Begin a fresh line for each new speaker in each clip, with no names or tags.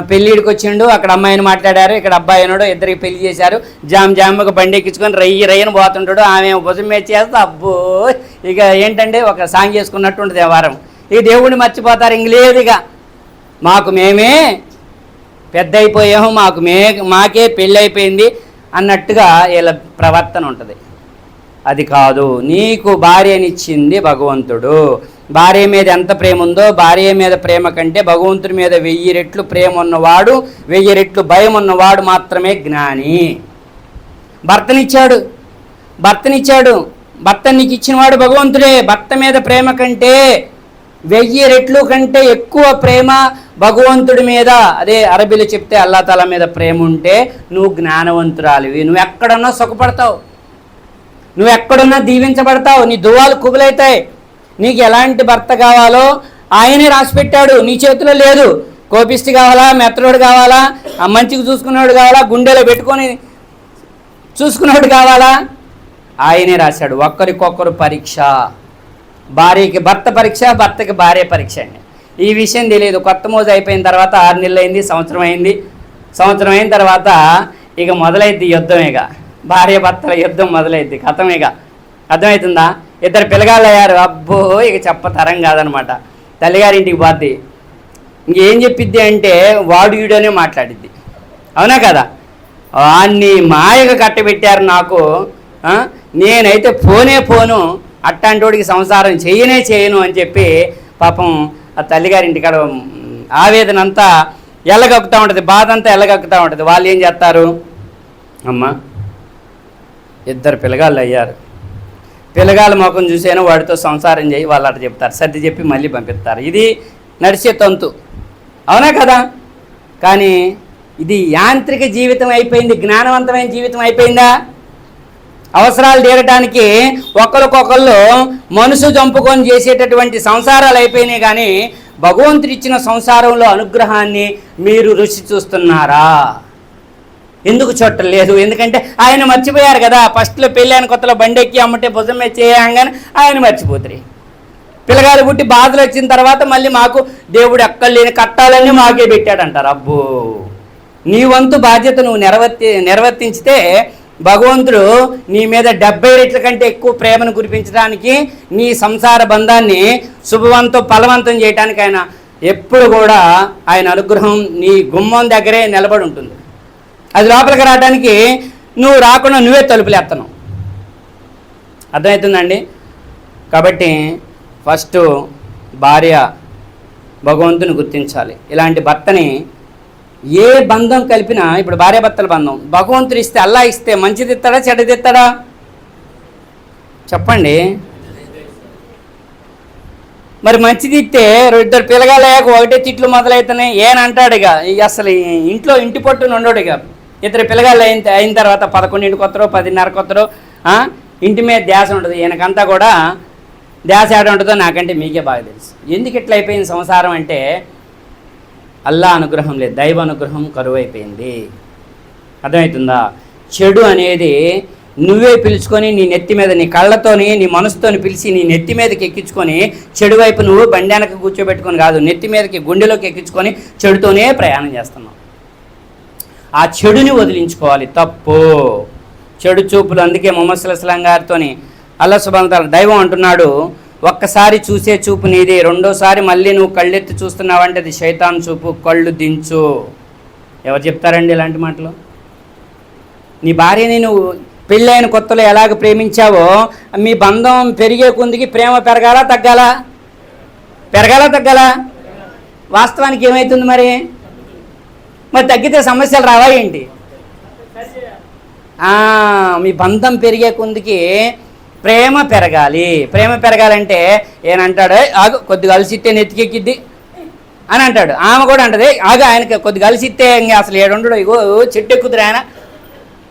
పెళ్ళిడికి వచ్చిండు, అక్కడ అమ్మాయిని మాట్లాడారు, ఇక్కడ అబ్బాయి ఉన్నాడు, ఇద్దరికి పెళ్లి చేశారు, జామ్గా బండి ఎక్కించుకొని రయ్యని పోతుంటాడు, ఆమె భుజం మీద చేస్తే అబ్బో ఇక ఏంటంటే ఒక సాంగ్ చేసుకున్నట్టు ఉంటుంది వ్యవహారం. ఇక దేవుడిని మర్చిపోతారు, ఇంక లేదు ఇక మాకు మేమే పెద్ద అయిపోయాము, మాకే పెళ్ళి అయిపోయింది అన్నట్టుగా వీళ్ళ ప్రవర్తన ఉంటుంది. అది కాదు, నీకు భార్యనిచ్చింది భగవంతుడు. భార్య మీద ఎంత ప్రేమ ఉందో, భార్య మీద ప్రేమ కంటే భగవంతుడి మీద 1000 రెట్లు ప్రేమ ఉన్నవాడు, 1000 రెట్లు భయం ఉన్నవాడు మాత్రమే జ్ఞాని. భర్తనిచ్చాడు, భర్త నీకు ఇచ్చినవాడు భగవంతుడే. భర్త మీద ప్రేమ కంటే 1000 రెట్లు కంటే ఎక్కువ ప్రేమ భగవంతుడి మీద, అదే అరబీలో చెప్తే అల్లా తాలా మీద ప్రేమ ఉంటే నువ్వు జ్ఞానవంతురాలివి. నువ్వు ఎక్కడున్నా సుఖపడతావు, నువ్వు ఎక్కడున్నా దీవించబడతావు, నీ దువాలు కుబులవుతాయి. నీకు ఎలాంటి భర్త కావాలో ఆయనే రాసిపెట్టాడు, నీ చేతిలో లేదు. కోపిష్టి కావాలా, మెత్తరోడు కావాలా, మంచిగా చూసుకున్నాడు కావాలా, గుండెలో పెట్టుకొని చూసుకున్నాడు కావాలా, ఆయనే రాశాడు. ఒక్కరికొక్కరు పరీక్ష, భార్యకి భర్త పరీక్ష, భర్తకి భార్య పరీక్ష అండి. ఈ విషయం తెలియదు. కొత్త మోజు అయిపోయిన తర్వాత 6 నెలలు అయింది, సంవత్సరం అయిన తర్వాత ఇక మొదలైద్ది యుద్ధం. ఇక భార్య భర్తల యుద్ధం మొదలైద్ది, కథమేగా. అర్థమవుతుందా? 2 పిల్లగాళ్ళు అయ్యారు, అబ్బో ఇక చెప్పతరం కాదనమాట. తల్లిగారింటికి పోద్ది, ఇంకేం చెప్పిద్ది అంటే వాడు వీడోనే మాట్లాడిద్ది, అవునా కదా? వాడిని మాయగా కట్టబెట్టారు నాకు, నేనైతే పోను, అట్టాంటోడికి సంసారం చేయను అని చెప్పి పాపం ఆ తల్లిగారింటికాడ ఆవేదన అంతా ఎల్లగక్కుతూ ఉంటుంది, బాధ అంతా ఎల్లగక్కుతూ ఉంటుంది. వాళ్ళు ఏం చేస్తారు, అమ్మ 2 పిల్లగాళ్ళు అయ్యారు, పిల్లగాళ్ళ ముఖం చూసేను వాడితో సంసారం చేయి, వాళ్ళు అట్లా చెప్తారు, సర్ది చెప్పి మళ్ళీ పంపిస్తారు. ఇది నడిచే తంతు, అవునా కదా? కానీ ఇది యాంత్రిక జీవితం అయిపోయింది, జ్ఞానవంతమైన జీవితం అయిపోయిందా? అవసరాలు తీరటానికి ఒకరికొకళ్ళు మనసు చంపుకొని చేసేటటువంటి సంసారాలు అయిపోయినాయి. కానీ భగవంతుడిచ్చిన సంసారంలో అనుగ్రహాన్ని మీరు రుచి చూస్తున్నారా? ఎందుకు చూడలేదు? ఎందుకంటే ఆయన మర్చిపోయారు కదా. ఫస్ట్లో పెళ్ళైన కొత్తలో బండి ఎక్కి అమ్మటే భుజం మీద చేయంగానే ఆయన మర్చిపోతారు. పిల్లగాలు పుట్టి బాధలు వచ్చిన తర్వాత మళ్ళీ మాకు దేవుడు ఎక్కలేని కట్టాలన్నీ మాకే పెట్టాడంటారు. అబ్బో, నీ వంతు బాధ్యత నువ్వు నిర్వర్తించితే భగవంతుడు నీ మీద 70 రెట్ల కంటే ఎక్కువ ప్రేమను కురిపించడానికి, నీ సంసార బంధాన్ని శుభవంతం ఫలవంతం చేయడానికి ఆయన ఎప్పుడు కూడా ఆయన అనుగ్రహం నీ గుమ్మం దగ్గరే నిలబడి ఉంటుంది. అది లోపలికి రావడానికి నువ్వు రాకుండా నువ్వే తలుపులేస్తున్నావు. అర్థమవుతుందండి? కాబట్టి ఫస్ట్ భార్య భగవంతుని గుర్తించాలి. ఇలాంటి భర్తని ఏ బంధం కలిపినా, ఇప్పుడు భార్యాభర్తల బంధం భగవంతుడు ఇస్తే, అల్లా ఇస్తే మంచిది ఇస్తాడా చెడ్డది ఇస్తాడా చెప్పండి? మరి మంచిది ఇస్తే 2 పిల్లగాలయ్యాక ఒకటే తిట్లు మొదలవుతున్నాయి. ఏనంటాడు ఇక అసలు ఇంట్లో ఇంటి పట్టును ఉండడు. ఇక 2 పిల్లగాళ్ళు అయిన తర్వాత 11ంటికి వస్తారో 10:30కి వస్తారో ఇంటి మీద ధ్యాస ఉంటుంది. ఈయనకంతా కూడా ధ్యాస ఏడ ఉంటుందో నాకంటే మీకే బాగా తెలుసు. ఎందుకు ఇట్లా అయిపోయింది సంసారం అంటే అల్లా అనుగ్రహం లేదు, దైవ అనుగ్రహం కరువు అయిపోయింది. అర్థమవుతుందా? చెడు అనేది నువ్వే పిలుచుకొని నీ నెత్తి మీద, నీ కళ్ళతోని, నీ మనసుతోని పిలిచి నీ నెత్తి మీదకి ఎక్కించుకొని, చెడు వైపు నువ్వు బండి వెనక కూర్చోబెట్టుకొని కాదు, నెత్తి మీదకి గుండెలోకి ఎక్కించుకొని చెడుతోనే ప్రయాణం చేస్తున్నావు. ఆ చెడుని వదిలించుకోవాలి. తప్పు చెడు చూపులు. అందుకే ముహమ్మద్ సల్లల్లాహు అలైహి వసల్లం గారితో అల్లాహ్ సుబ్హానహు వ తఆలా దైవం అంటున్నాడు, ఒక్కసారి చూసే చూపు నీదే, రెండోసారి మళ్ళీ నువ్వు కళ్ళెత్తి చూస్తున్నావంటే అది శైతాన్ చూపు, కళ్ళు దించు. ఎవరు చెప్తారండి ఇలాంటి మాటలు? నీ భార్యని నువ్వు పెళ్ళైన కొత్తలో ఎలాగ ప్రేమించావో, మీ బంధం పెరిగే కొద్దికి ప్రేమ పెరగాలా తగ్గాలా? వాస్తవానికి ఏమవుతుంది మరి తగ్గితే సమస్యలు రావా ఏంటి? మీ బంధం పెరిగే కొద్దికి ప్రేమ పెరగాలి. ప్రేమ పెరగాలంటే ఏనంటాడు, ఆగు కొద్దిగా అలసిస్తే నెత్తికెక్కిద్ది అని అంటాడు. ఆమె కూడా అంటది, ఆగు ఆయనకి కొద్దిగా అలసిస్తే ఇంకా అసలు ఏడుండడు, ఇగో చెట్టు ఎక్కుతురు ఆయన.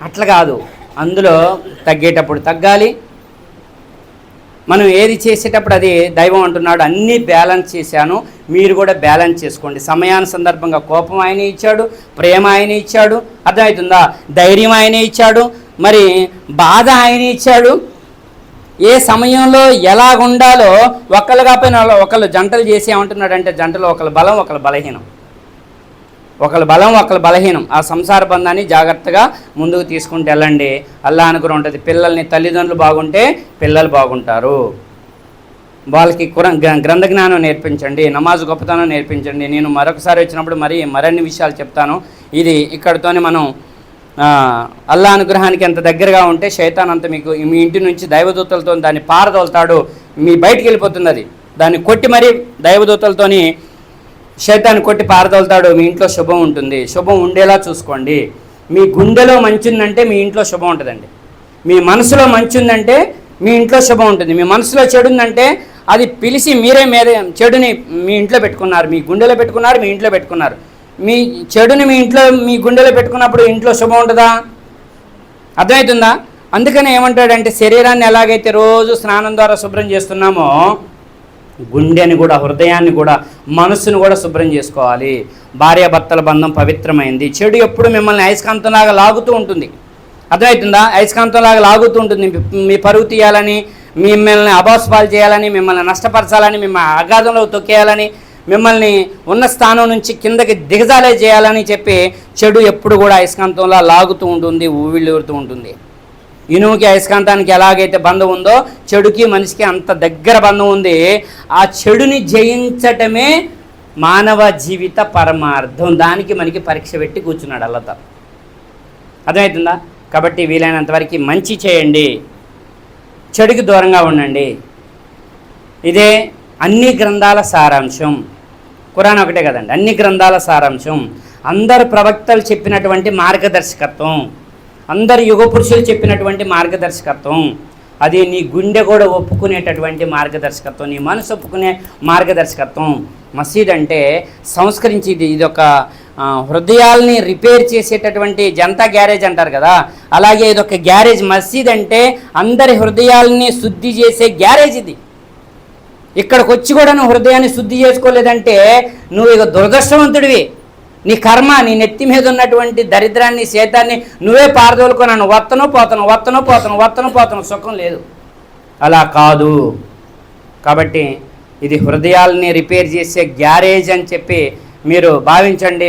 అట్లా కాదు, అందులో తగ్గేటప్పుడు తగ్గాలి. మనం ఏది చేసేటప్పుడు అది దైవం అంటున్నాడు, అన్నీ బ్యాలెన్స్ చేశాను, మీరు కూడా బ్యాలెన్స్ చేసుకోండి. సమయాన్ని సందర్భంగా కోపం ఆయనే ఇచ్చాడు, ప్రేమ ఆయనే ఇచ్చాడు, అర్థమవుతుందా? ధైర్యం ఆయనే ఇచ్చాడు, మరి బాధ ఆయనే ఇచ్చాడు. ఏ సమయంలో ఎలా ఉండాలో ఒకళ్ళు కాకపోయినా ఒకళ్ళు జంటలు చేసి ఏమంటున్నాడంటే, జంటలో ఒకళ్ళు బలం ఒకళ్ళు బలహీనం. ఒకళ్ళ బలం ఒకళ్ళ బలహీనం. ఆ సంసార బంధాన్ని జాగ్రత్తగా ముందుకు తీసుకుంటూ వెళ్ళండి. అల్లా అనుగ్రహం ఉంటుంది. పిల్లల్ని తల్లిదండ్రులు బాగుంటే పిల్లలు బాగుంటారు. వాళ్ళకి గ్రంథ జ్ఞానం నేర్పించండి, నమాజ్ గొప్పతనం నేర్పించండి. నేను మరొకసారి వచ్చినప్పుడు మరిన్ని విషయాలు చెప్తాను. ఇది ఇక్కడితోనే మనం అల్లా అనుగ్రహానికి ఎంత దగ్గరగా ఉంటే శైతాన్ అంత మీకు మీ ఇంటి నుంచి దైవదూతలతో దాన్ని పారదోలుతాడు. మీ బయటికి వెళ్ళిపోతుంది. అది దాన్ని కొట్టి మరి దైవదూతలతోని శైతాన్ని కొట్టి పారదోలుతాడు. మీ ఇంట్లో శుభం ఉంటుంది. శుభం ఉండేలా చూసుకోండి. మీ గుండెలో మంచి ఉందంటే మీ ఇంట్లో శుభం ఉంటుందండి. మీ మనసులో మంచి ఉందంటే మీ ఇంట్లో శుభం ఉంటుంది. మీ మనసులో చెడు ఉందంటే అది పిలిచి మీరే చెడుని మీ ఇంట్లో పెట్టుకున్నారు, మీ గుండెలో పెట్టుకున్నారు, మీ ఇంట్లో పెట్టుకున్నారు. మీ చెడుని మీ గుండెలో పెట్టుకున్నప్పుడు ఇంట్లో శుభం ఉంటుందా? అర్థమవుతుందా? అందుకని ఏమంటాడంటే శరీరాన్ని ఎలాగైతే రోజు స్నానం ద్వారా శుభ్రం చేస్తున్నామో గుండెని కూడా, హృదయాన్ని కూడా, మనస్సును కూడా శుభ్రం చేసుకోవాలి. భార్యాభర్తల బంధం పవిత్రమైంది. చెడు ఎప్పుడు మిమ్మల్ని అయస్కాంతంలాగా లాగుతూ ఉంటుంది. అర్థమవుతుందా? అయస్కాంతంలాగా లాగుతూ ఉంటుంది. మీ పరువు తీయాలని, మిమ్మల్ని అబాస్పాలు చేయాలని, మిమ్మల్ని నష్టపరచాలని, మిమ్మల్ని అగాధంలో తొక్కేయాలని, మిమ్మల్ని ఉన్న స్థానం నుంచి కిందకి దిగజాలే చేయాలని చెప్పి చెడు ఎప్పుడు కూడా అయస్కాంతంలా లాగుతూ ఉంటుంది, ఊవిళ్ళూరుతూ ఉంటుంది. ఇనుముకి అయస్కాంతానికి ఎలాగైతే బంధం ఉందో చెడుకి మనిషికి అంత దగ్గర బంధం ఉంది. ఆ చెడుని జయించటమే మానవ జీవిత పరమార్థం. దానికి మనకి పరీక్ష పెట్టి కూర్చున్నాడు అల్లత. అర్థమవుతుందా? కాబట్టి వీలైనంత వరకు మంచి చేయండి, చెడుకి దూరంగా ఉండండి. ఇదే అన్ని గ్రంథాల సారాంశం. ఖురాన్ ఒకటే కదండి, అన్ని గ్రంథాల సారాంశం. అందరు ప్రవక్తలు చెప్పినటువంటి మార్గదర్శకత్వం, అందరు యుగ పురుషులు చెప్పినటువంటి మార్గదర్శకత్వం. అది నీ గుండె కూడా ఒప్పుకునేటటువంటి మార్గదర్శకత్వం, నీ మనసు ఒప్పుకునే మార్గదర్శకత్వం. మసీద్ అంటే సంస్కరించేది. ఇది ఒక హృదయాల్ని రిపేర్ చేసేటటువంటి జనతా గ్యారేజ్ అంటారు కదా, అలాగే ఇది ఒక గ్యారేజ్. మసీద్ అంటే అందరి హృదయాల్ని శుద్ధి చేసే గ్యారేజ్ ఇది. ఇక్కడికి వచ్చి కూడా నువ్వు హృదయాన్ని శుద్ధి చేసుకోలేదంటే నువ్వు ఇక దురదృష్టవంతుడివి. నీ కర్మ, నీ నెత్తి మీద ఉన్నటువంటి దరిద్రాన్ని, శాతాన్ని నువ్వే పారదోలుకున్నాను. వత్తను పోతను సుఖం లేదు. అలా కాదు. కాబట్టి ఇది హృదయాల్ని రిపేర్ చేసే గ్యారేజ్ అని చెప్పి మీరు భావించండి.